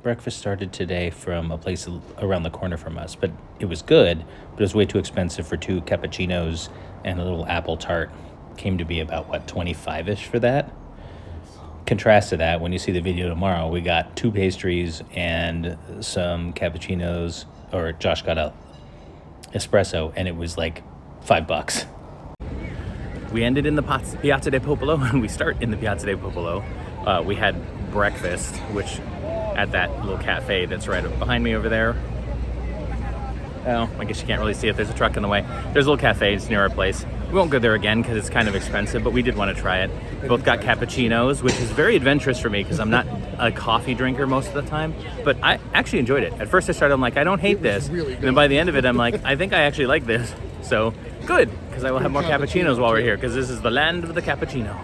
breakfast started today from a place around the corner from us, but it was good, but it was way too expensive for 2 cappuccinos and a little apple tart. Came to be about, what, 25-ish for that? Contrast to that, when you see the video tomorrow, we got 2 pastries and some cappuccinos, or Josh got a espresso, and it was like $5. We ended in the Piazza del Popolo, and we start in the Piazza del Popolo. We had breakfast, which at that little cafe that's right behind me over there. Oh, I guess you can't really see it. There's a truck in the way. There's a little cafe. It's near our place. We won't go there again because it's kind of expensive, but we did want to try it. We both got cappuccinos, which is very adventurous for me because I'm not a coffee drinker most of the time, but I actually enjoyed it. At first I started, I'm like, I don't hate this. Really, and then by the end of it, I'm like, I think I actually like this. So good, because I will have more cappuccinos while we're here, because this is the land of the cappuccino.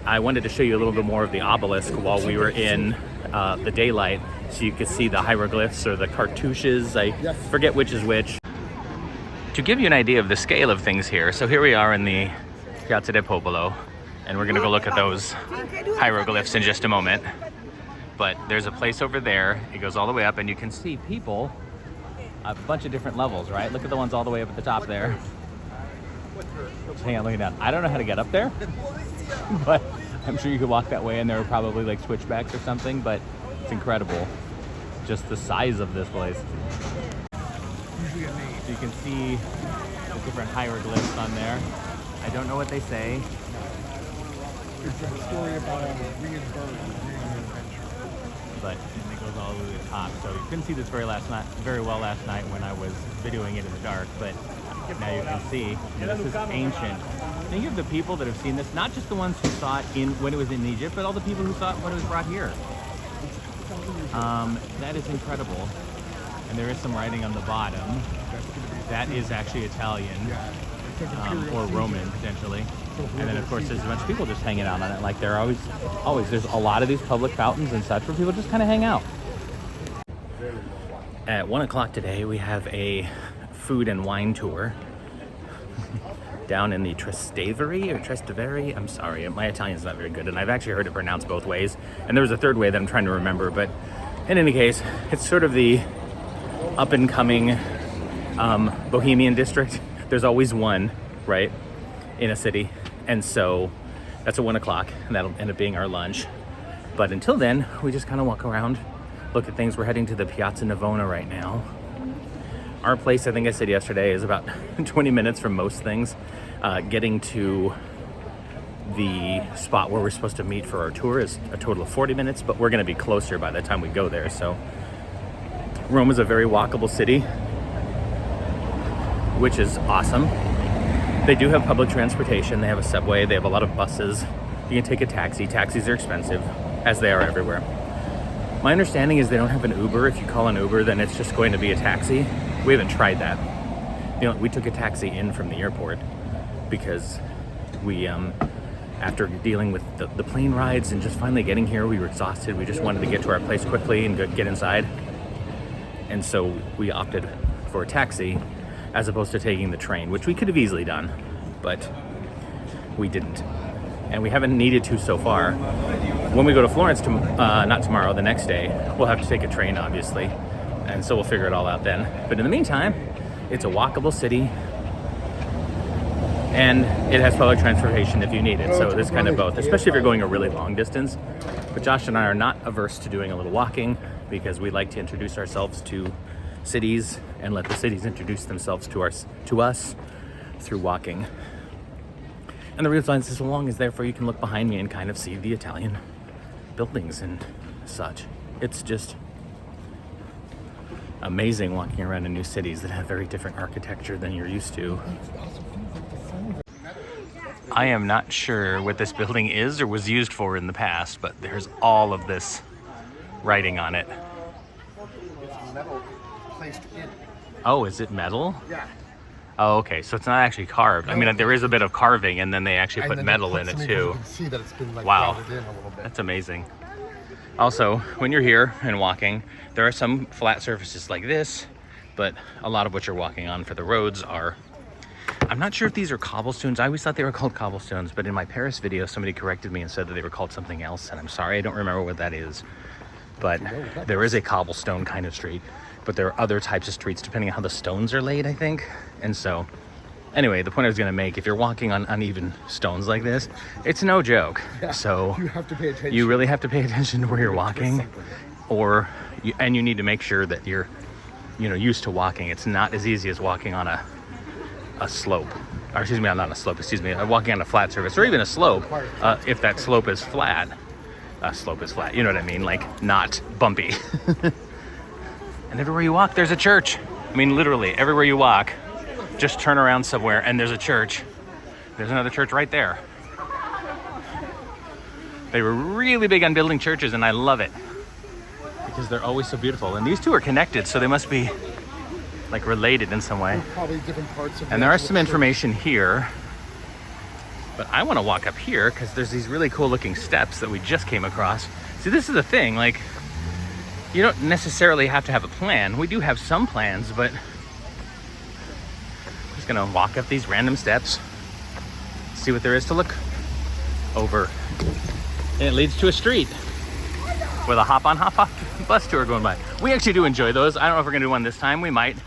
I wanted to show you a little bit more of the obelisk while we were in the daylight, so you could see the hieroglyphs or the cartouches. I forget which is which. To give you an idea of the scale of things here, so here we are in the Piazza del Popolo, and we're gonna go look at those hieroglyphs in just a moment. But there's a place over there, it goes all the way up, and you can see people, a bunch of different levels, right? Look at the ones all the way up at the top there. Just hang on, looking down. I don't know how to get up there, but I'm sure you could walk that way, and there are probably like switchbacks or something, but it's incredible. Just the size of this place. So you can see the different hieroglyphs on there. I don't know what they say. It's a story about a winged bird being an adventure. But it goes all the way to the top. So you couldn't see this very well last night when I was videoing it in the dark, but now you can see. And this is ancient. Think of the people that have seen this, not just the ones who saw it when it was in Egypt, but all the people who saw it when it was brought here. That is incredible. And there is some writing on the bottom. That is actually Italian, or Roman potentially. And then of course there's a bunch of people just hanging out on it. Like there are always there's a lot of these public fountains and such where people just kind of hang out. At 1 o'clock today, we have a food and wine tour down in the Trastevere. I'm sorry, my Italian's not very good, and I've actually heard it pronounced both ways. And there was a third way that I'm trying to remember, but in any case, it's sort of the up-and-coming Bohemian district. There's always one, right, in a city, and so that's at 1 o'clock, and that'll end up being our lunch. But until then, we just kind of walk around, look at things. We're heading to the Piazza Navona right now. Our place, I think I said yesterday, is about 20 minutes from most things. Getting to the spot where we're supposed to meet for our tour is a total of 40 minutes, but we're going to be closer by the time we go there. So Rome is a very walkable city, which is awesome. They do have public transportation. They have a subway. They have a lot of buses. You can take a taxi. Taxis are expensive, as they are everywhere. My understanding is they don't have an Uber. If you call an Uber, then it's just going to be a taxi. We haven't tried that. We took a taxi in from the airport because we, after dealing with the plane rides and just finally getting here, we were exhausted. We just wanted to get to our place quickly and get inside. And so we opted for a taxi as opposed to taking the train, which we could have easily done, but we didn't. And we haven't needed to so far. When we go to Florence, not tomorrow, the next day, we'll have to take a train, obviously. And so we'll figure it all out then. But in the meantime, it's a walkable city, and it has public transportation if you need it. So there's kind of both, especially if you're going a really long distance. But Josh and I are not averse to doing a little walking because we like to introduce ourselves to cities and let the cities introduce themselves to us through walking. And the reason it's so long is therefore you can look behind me and kind of see the Italian buildings and such. It's just amazing walking around in new cities that have very different architecture than you're used to. I am not sure what this building is or was used for in the past, but there's all of this writing on it. It's metal placed in. Oh, is it metal? Yeah. Oh, okay. So it's not actually carved. I mean, there is a bit of carving, and then they actually put metal in it too. You can see that it's been like wow, grounded in a little bit. That's amazing. Also, when you're here and walking, there are some flat surfaces like this, but a lot of what you're walking on for the roads are, I'm not sure if these are cobblestones. I always thought they were called cobblestones, but in my Paris video, somebody corrected me and said that they were called something else, and I'm sorry, I don't remember what that is. but there is a cobblestone kind of street, but there are other types of streets depending on how the stones are laid, I think. And so anyway, the point I was going to make, if you're walking on uneven stones like this, it's no joke. Yeah, so you have to pay attention. You really have to pay attention to where you're walking, and you need to make sure that you're, used to walking. It's not as easy as walking on a slope, or excuse me, not a slope, walking on a flat surface, or even a slope, if that slope is flat. A slope is flat, you know what I mean? Like, not bumpy. And everywhere you walk, there's a church. I mean, literally, everywhere you walk, just turn around somewhere and there's a church. There's another church right there. They were really big on building churches, and I love it because they're always so beautiful. And these two are connected, so they must be like related in some way. Probably different parts of. And there are some information here, but I want to walk up here because there's these really cool looking steps that we just came across. See, this is the thing, like, you don't necessarily have to have a plan. We do have some plans, but I'm just gonna walk up these random steps, see what there is to look over. And it leads to a street with a hop on, hop off bus tour going by. We actually do enjoy those. I don't know if we're gonna do one this time. We might,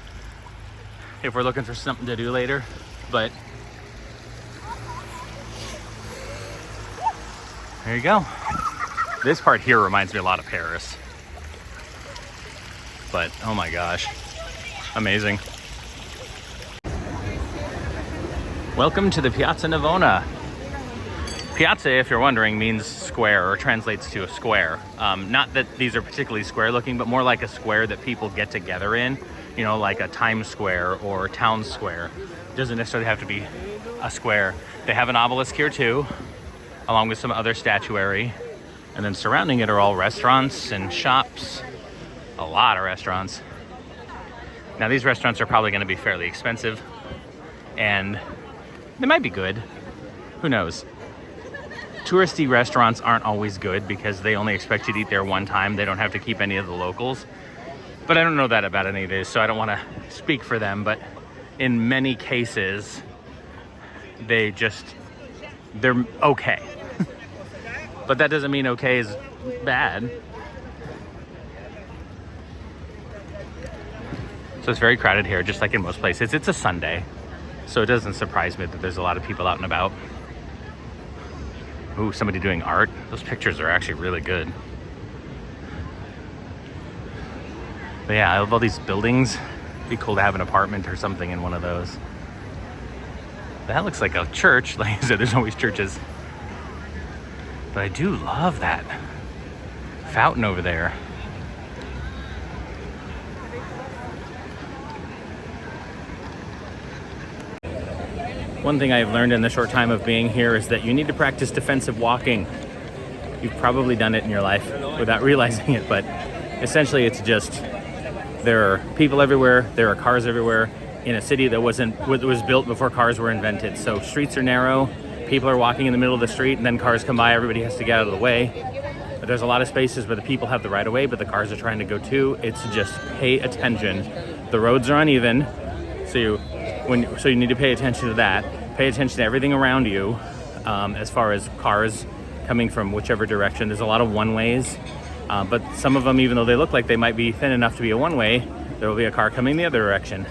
if we're looking for something to do later, but there you go. This part here reminds me a lot of Paris. But oh my gosh, amazing. Welcome to the Piazza Navona. Piazza, if you're wondering, means square, or translates to a square. Not that these are particularly square looking, but more like a square that people get together in, like a Times Square or Town Square. It doesn't necessarily have to be a square. They have an obelisk here too, along with some other statuary. And then surrounding it are all restaurants and shops. A lot of restaurants. Now these restaurants are probably going to be fairly expensive, and they might be good. Who knows? Touristy restaurants aren't always good because they only expect you to eat there one time. They don't have to keep any of the locals. But I don't know that about any of these, so I don't want to speak for them. But in many cases, they're okay. But that doesn't mean okay is bad. So it's very crowded here, just like in most places. It's a Sunday, so it doesn't surprise me that there's a lot of people out and about. Ooh, somebody doing art. Those pictures are actually really good. But yeah, I love all these buildings. It'd be cool to have an apartment or something in one of those. That looks like a church. Like I said, there's always churches. But I do love that fountain over there. One thing I've learned in the short time of being here is that you need to practice defensive walking. You've probably done it in your life without realizing it, but essentially it's just, there are people everywhere, there are cars everywhere in a city that was built before cars were invented. So streets are narrow, people are walking in the middle of the street, and then cars come by, everybody has to get out of the way. But there's a lot of spaces where the people have the right of way, but the cars are trying to go too. It's just pay attention. The roads are uneven, so you need to pay attention to that. Pay attention to everything around you, as far as cars coming from whichever direction. There's a lot of one-ways, but some of them, even though they look like they might be thin enough to be a one-way, there will be a car coming the other direction.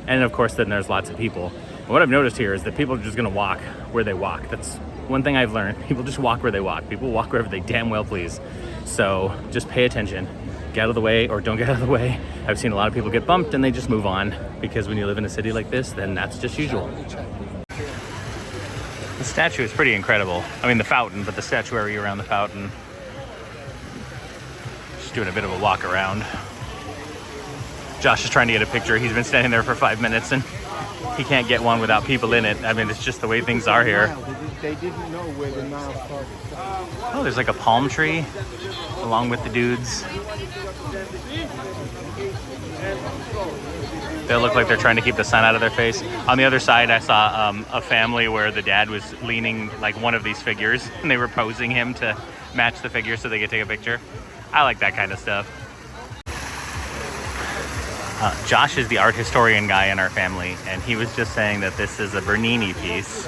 And of course, then there's lots of people. And what I've noticed here is that people are just gonna walk where they walk. That's one thing I've learned. People just walk where they walk. People walk wherever they damn well please. So just pay attention. Get out of the way or don't get out of the way. I've seen a lot of people get bumped and they just move on, because when you live in a city like this, then that's just usual. The statue is pretty incredible. I mean, the fountain, but the statuary around the fountain. Just doing a bit of a walk around. Josh is trying to get a picture. He's been standing there for 5 minutes and he can't get one without people in it. I mean, it's just the way things are here. They didn't know where the Nile started. Oh, there's like a palm tree along with the dudes. They look like they're trying to keep the sun out of their face. On the other side, I saw a family where the dad was leaning like one of these figures, and they were posing him to match the figure so they could take a picture. I like that kind of stuff. Josh is the art historian guy in our family, and he was just saying that this is a Bernini piece,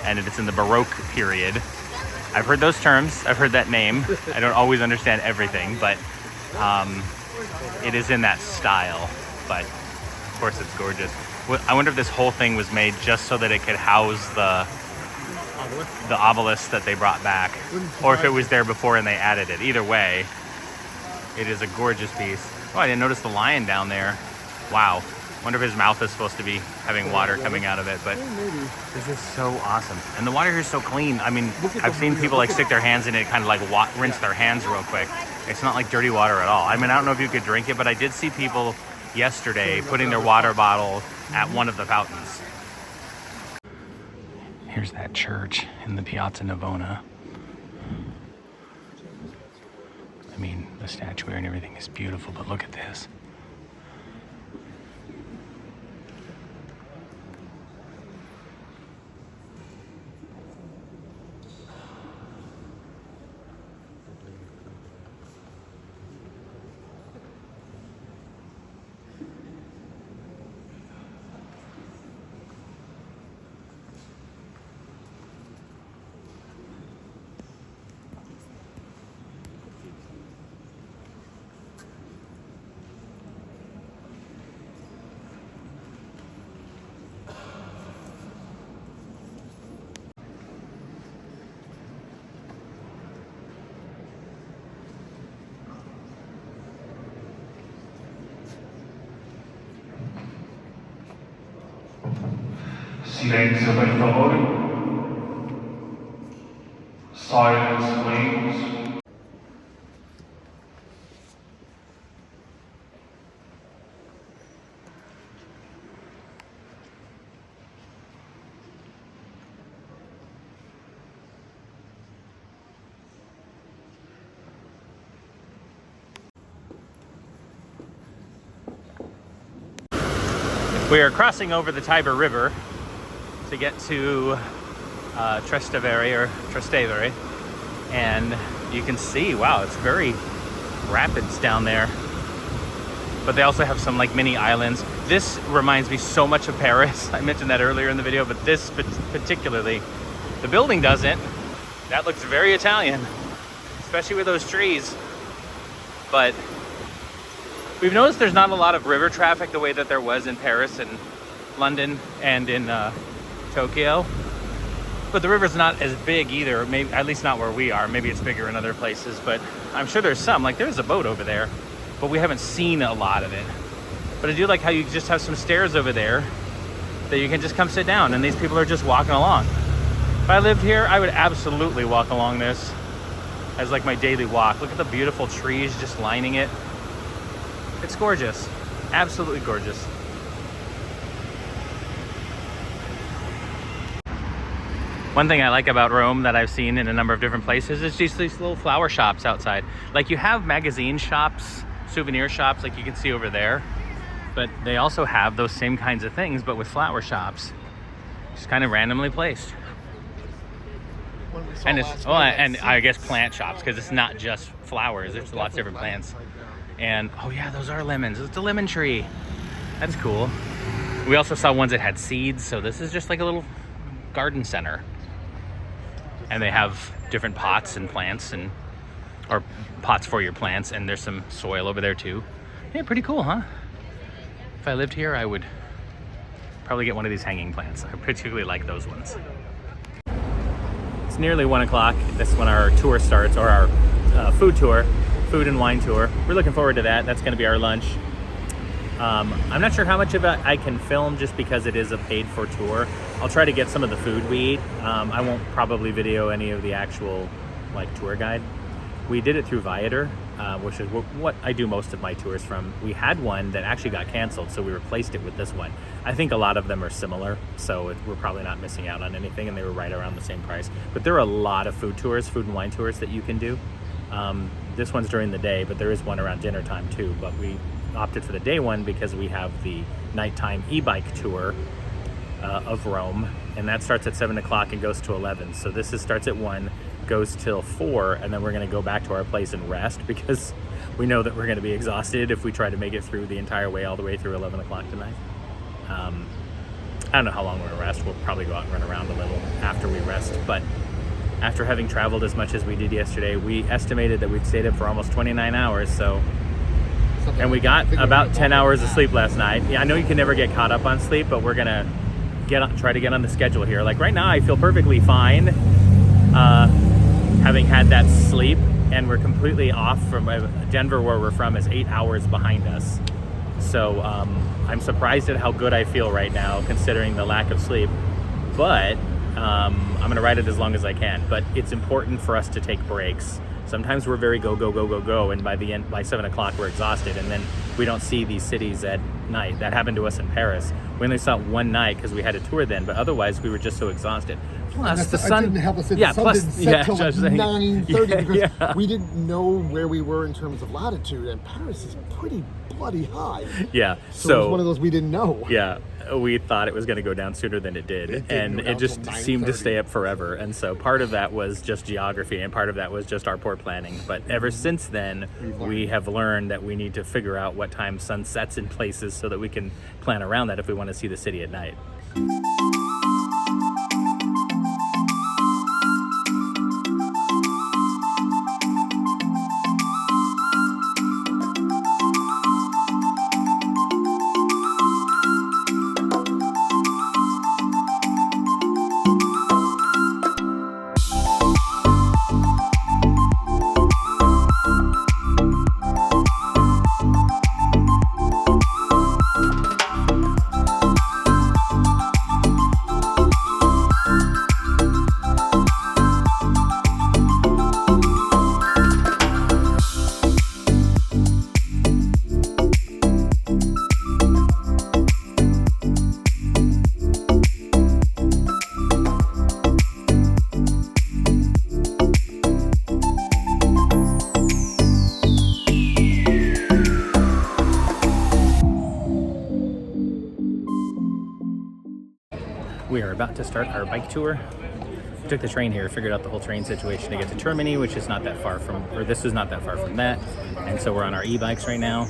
and it's in the Baroque period. I've heard those terms. I've heard that name. I don't always understand everything, but It is in that style, but of course it's gorgeous. I wonder if this whole thing was made just so that it could house the obelisk that they brought back, or if it was there before and they added it. Either way, it is a gorgeous piece. Oh, I didn't notice the lion down there. Wow. Wonder if his mouth is supposed to be having water coming out of it, but this is so awesome. And the water here is so clean. I mean, I've seen people like stick their hands in it, kind of like rinse their hands real quick. It's not like dirty water at all. I mean, I don't know if you could drink it, but I did see people yesterday putting their water bottle at one of the fountains. Here's that church in the Piazza Navona. I mean, the statuary and everything is beautiful, but look at this. Silenzio per favore. Silence, please. We are crossing over the Tiber River to get to Trastevere, and you can see, wow, it's very rapids down there. But they also have some like mini islands. This reminds me so much of Paris. I mentioned that earlier in the video, but this particularly, the building doesn't. That looks very Italian, especially with those trees. But we've noticed there's not a lot of river traffic the way that there was in Paris and London and in Tokyo. But the river's not as big either, maybe, at least not where we are. Maybe it's bigger in other places, but I'm sure there's some. Like there's a boat over there, but we haven't seen a lot of it. But I do like how you just have some stairs over there that you can just come sit down, and these people are just walking along. If I lived here, I would absolutely walk along this as like my daily walk. Look at the beautiful trees just lining it. It's gorgeous, absolutely gorgeous. One thing I like about Rome that I've seen in a number of different places is just these little flower shops outside. Like you have magazine shops, souvenir shops like you can see over there, but they also have those same kinds of things, but with flower shops, just kind of randomly placed. And it's, oh, and I guess plant shops, because it's not just flowers, there's lots of different plants. And oh yeah, those are lemons. It's a lemon tree. That's cool. We also saw ones that had seeds, so this is just like a little garden center. And they have different pots and plants, and or pots for your plants, and there's some soil over there too. Yeah, pretty cool, huh? If I lived here, I would probably get one of these hanging plants. I particularly like those ones. It's nearly 1 o'clock. That's when our tour starts, or our food and wine tour. We're looking forward to that. That's going to be our lunch. I'm not sure how much of it I can film just because it is a paid for tour. I'll try to get some of the food we eat. I won't probably video any of the actual like tour guide. We did it through Viator, which is what I do most of my tours from. We had one that actually got canceled, so we replaced it with this one. I think a lot of them are similar, so we're probably not missing out on anything, and they were right around the same price. But there are a lot of food and wine tours that you can do. This one's during the day, but there is one around dinner time too. But we opted for the day one because we have the nighttime e-bike tour of Rome, and that starts at 7 o'clock and goes to 11. So this starts at 1, goes till 4, and then we're going to go back to our place and rest because we know that we're going to be exhausted if we try to make it through the entire way, all the way through 11 o'clock tonight. I don't know how long we're going to rest. We'll probably go out and run around a little after we rest, but after having traveled as much as we did yesterday, we estimated that we'd stayed up for almost 29 hours, so something. And we like that. I got think we're about gonna 10 talk hours about of that. sleep last night. Yeah, I know you can never get caught up on sleep, but we're gonna try to get on the schedule here. Like right now, I feel perfectly fine, having had that sleep, and we're completely off from Denver, where we're from, is 8 hours behind us. So I'm surprised at how good I feel right now, considering the lack of sleep. But I'm gonna ride it as long as I can. But it's important for us to take breaks. Sometimes we're very go, and by 7 o'clock we're exhausted, and then we don't see these cities at night. That happened to us in Paris. We only saw it one night because we had a tour then, but otherwise we were just so exhausted. Plus the sun didn't help us. The yeah, sun plus didn't set yeah, till like just saying. 9:30 because Yeah. we didn't know where we were in terms of latitude, and Paris is pretty bloody high. Yeah. So it was one of those we didn't know. Yeah, we thought it was going to go down sooner than it did, and it just seemed to stay up forever. And so part of that was just geography, and part of that was just our poor planning. But ever since then, we have learned that we need to figure out what time sun sets in places so that we can plan around that if we want to see the city at night. We are about to start our bike tour. We took the train here, figured out the whole train situation to get to Termini, which is not that far from, or this is not that far from that. And so we're on our e-bikes right now.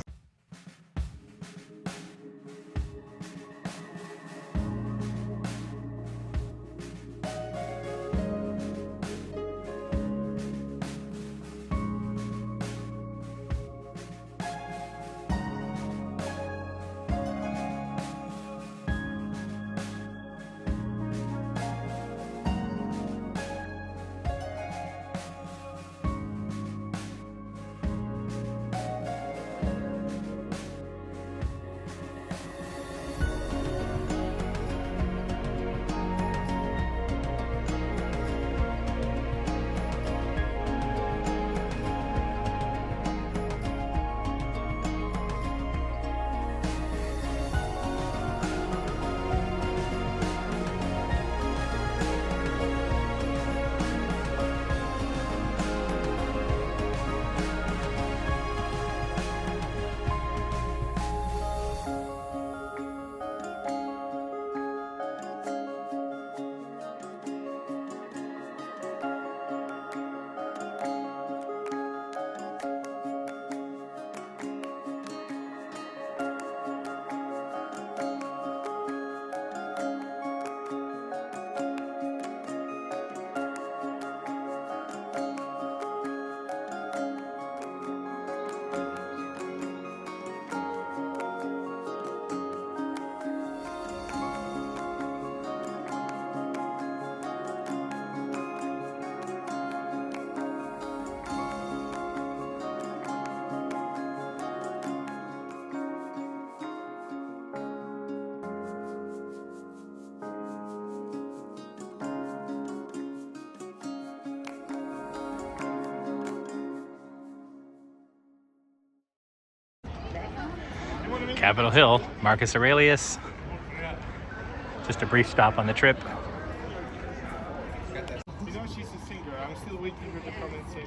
Capitol Hill, Marcus Aurelius. Just a brief stop on the trip. You know, she's a singer. I'm still waiting for her to come and sing.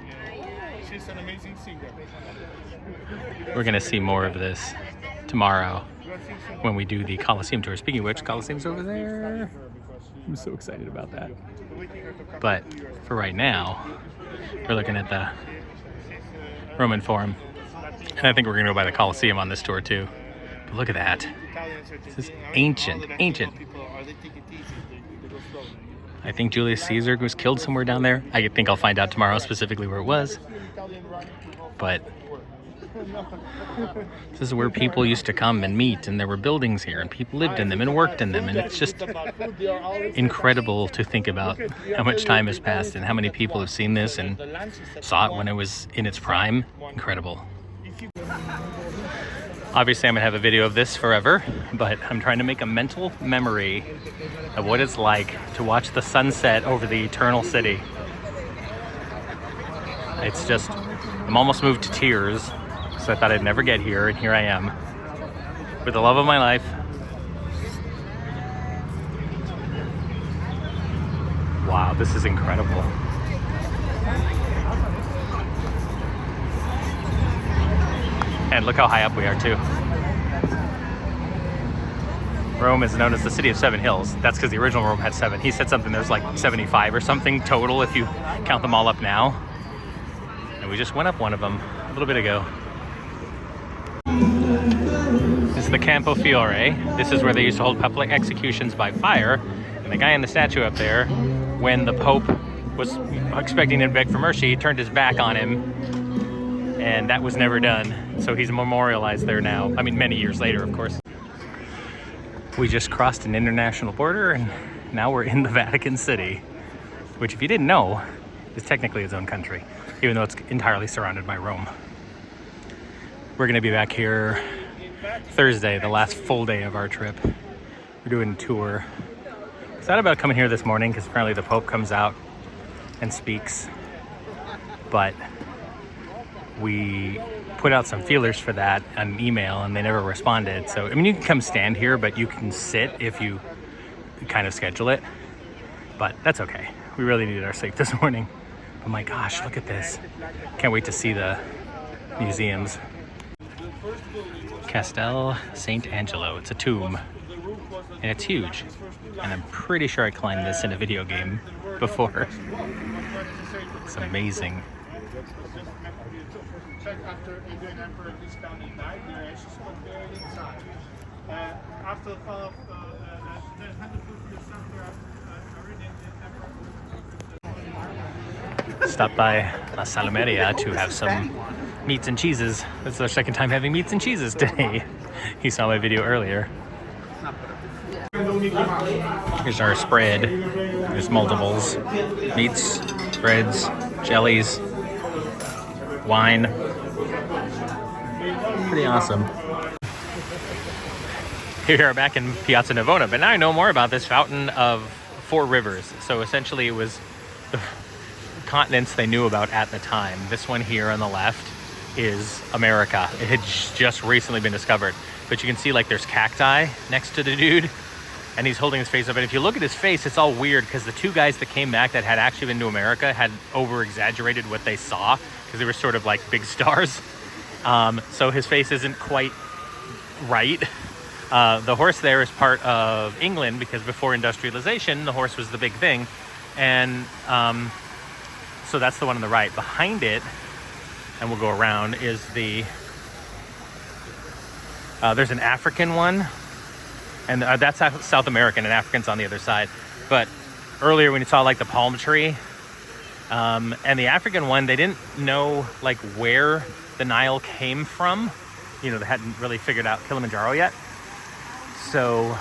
She's an amazing singer. We're going to see more of this tomorrow when we do the Coliseum tour. Speaking of which, Coliseum's over there. I'm so excited about that. But for right now, we're looking at the Roman Forum. And I think we're going to go by the Coliseum on this tour too. But look at that. This is ancient, ancient. I think Julius Caesar was killed somewhere down there. I think I'll find out tomorrow specifically where it was. But This is where people used to come and meet, and there were buildings here, and people lived in them and worked in them, and it's just incredible to think about how much time has passed and how many people have seen this and saw it when it was in its prime. Incredible. Obviously, I'm gonna have a video of this forever, but I'm trying to make a mental memory of what it's like to watch the sunset over the eternal city. It's just, I'm almost moved to tears, so I thought I'd never get here, and here I am with the love of my life. Wow, this is incredible. And look how high up we are too. Rome is known as the city of 7 hills. That's because the original Rome had 7. He said something, there's like 75 or something total if you count them all up now. And we just went up one of them a little bit ago. This is the Campo Fiore. This is where they used to hold public executions by fire. And the guy in the statue up there, when the Pope was expecting him to beg for mercy, he turned his back on him. And that was never done. So he's memorialized there now. I mean, many years later, of course. We just crossed an international border and now we're in the Vatican City, which if you didn't know, is technically its own country, even though it's entirely surrounded by Rome. We're gonna be back here Thursday, the last full day of our trip. We're doing a tour. I thought about coming here this morning because apparently the Pope comes out and speaks, but we put out some feelers for that on email and they never responded. So, I mean, you can come stand here, but you can sit if you kind of schedule it, but that's okay. We really needed our sleep this morning. Oh my gosh, look at this. Can't wait to see the museums. Castel Sant'Angelo, it's a tomb and it's huge. And I'm pretty sure I climbed this in a video game before. It's amazing. After Adrian Emperor this family died, their ashes were buried inside. After the fall of the 150th century, Stopped by La Salameria to have some meats and cheeses. That's our second time having meats and cheeses today. You saw my video earlier. Here's our spread. There's multiples. Meats, breads, jellies, wine. Pretty awesome. Here we are back in Piazza Navona, but now I know more about this fountain of 4 rivers. So essentially it was the continents they knew about at the time. This one here on the left is America. It had just recently been discovered. But you can see like there's cacti next to the dude and he's holding his face up. And if you look at his face, it's all weird because the 2 guys that came back that had actually been to America had over-exaggerated what they saw because they were sort of like big stars. So his face isn't quite right. The horse there is part of England because before industrialization, the horse was the big thing. And so that's the one on the right. Behind it, and we'll go around, is the, there's an African one. And that's South American and African's on the other side. But earlier when you saw like the palm tree, and the African one, they didn't know like where the Nile came from. You know, they hadn't really figured out Kilimanjaro yet. So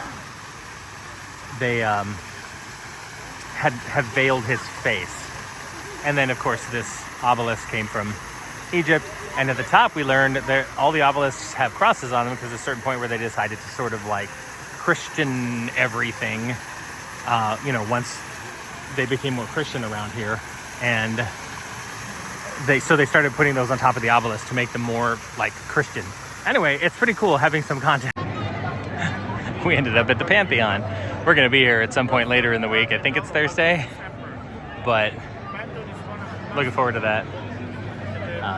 they had veiled his face. And then of course this obelisk came from Egypt. And at the top we learned that all the obelisks have crosses on them because there's a certain point where they decided to sort of like Christian everything, you know, once they became more Christian around here. And they started putting those on top of the obelisk to make them more like Christian. Anyway, it's pretty cool having some content. We ended up at the Pantheon. We're gonna be here at some point later in the week. I think it's Thursday, but looking forward to that.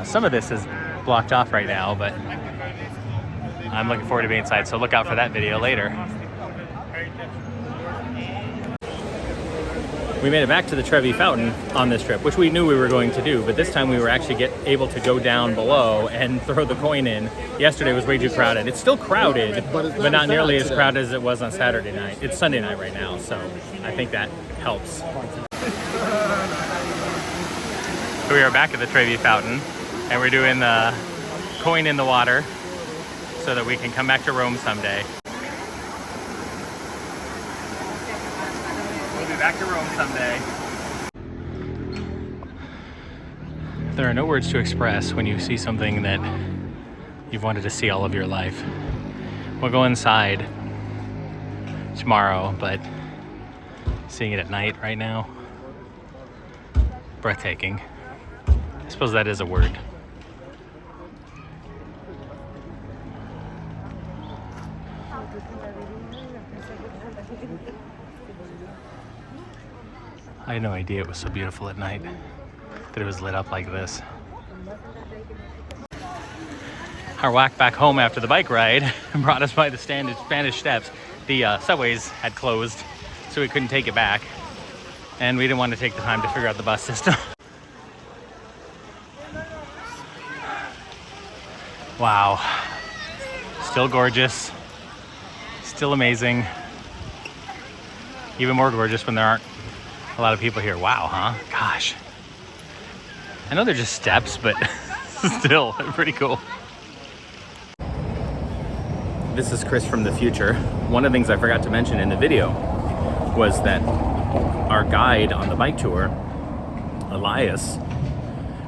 Some of this is blocked off right now, but I'm looking forward to being inside, so look out for that video later. We made it back to the Trevi Fountain on this trip, which we knew we were going to do, but this time we were actually able to go down below and throw the coin in. Yesterday was way too crowded. It's still crowded, but not nearly as crowded as it was on Saturday night. It's Sunday night right now, so I think that helps. So we are back at the Trevi Fountain, and we're doing the coin in the water so that we can come back to Rome someday. We'll be back to Rome someday. There are no words to express when you see something that you've wanted to see all of your life. We'll go inside tomorrow, but seeing it at night right now, breathtaking. I suppose that is a word. I had no idea it was so beautiful at night, that it was lit up like this. Our walk back home after the bike ride brought us by the Spanish Steps. The subways had closed, so we couldn't take it back. And we didn't want to take the time to figure out the bus system. Wow. Still gorgeous. Still amazing. Even more gorgeous when there aren't a lot of people here. Wow, huh? Gosh. I know they're just steps, but still pretty cool. This is Chris from the future. One of the things I forgot to mention in the video was that our guide on the bike tour, Elias,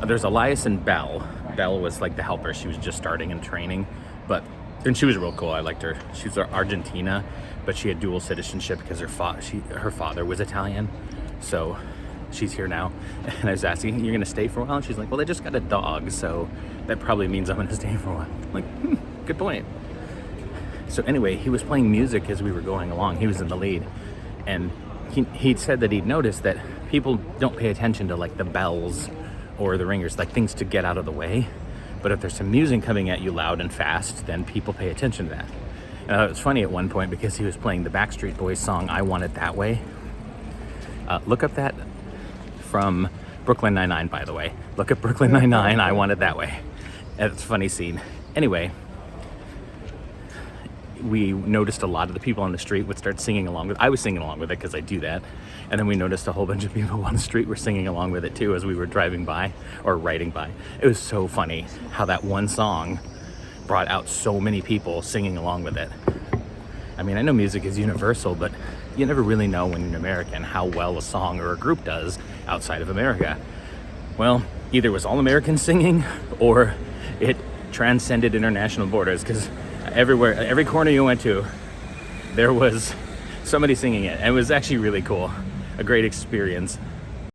there's Elias and Belle. Belle was like the helper. She was just starting and training, and she was real cool. I liked her. She was Argentina, but she had dual citizenship because her father was Italian. So she's here now. And I was asking, you're gonna stay for a while? And she's like, well, I just got a dog, so that probably means I'm gonna stay for a while. I'm like, good point. So anyway, he was playing music as we were going along. He was in the lead. And he said that he'd noticed that people don't pay attention to like the bells or the ringers, like things to get out of the way. But if there's some music coming at you loud and fast, then people pay attention to that. And it was funny at one point because he was playing the Backstreet Boys song, I Want It That Way. Look up that from Brooklyn Nine-Nine, by the way. Look at Brooklyn Nine-Nine, I Want It That Way. It's a funny scene. Anyway, we noticed a lot of the people on the street would start singing along with it. I was singing along with it because I do that. And then we noticed a whole bunch of people on the street were singing along with it too as we were driving by or riding by. It was so funny how that one song brought out so many people singing along with it. I mean, I know music is universal, but you never really know when you're an American how well a song or a group does outside of America. Well, either it was all Americans singing or it transcended international borders, because everywhere, every corner you went to, there was somebody singing it. And it was actually really cool. A great experience.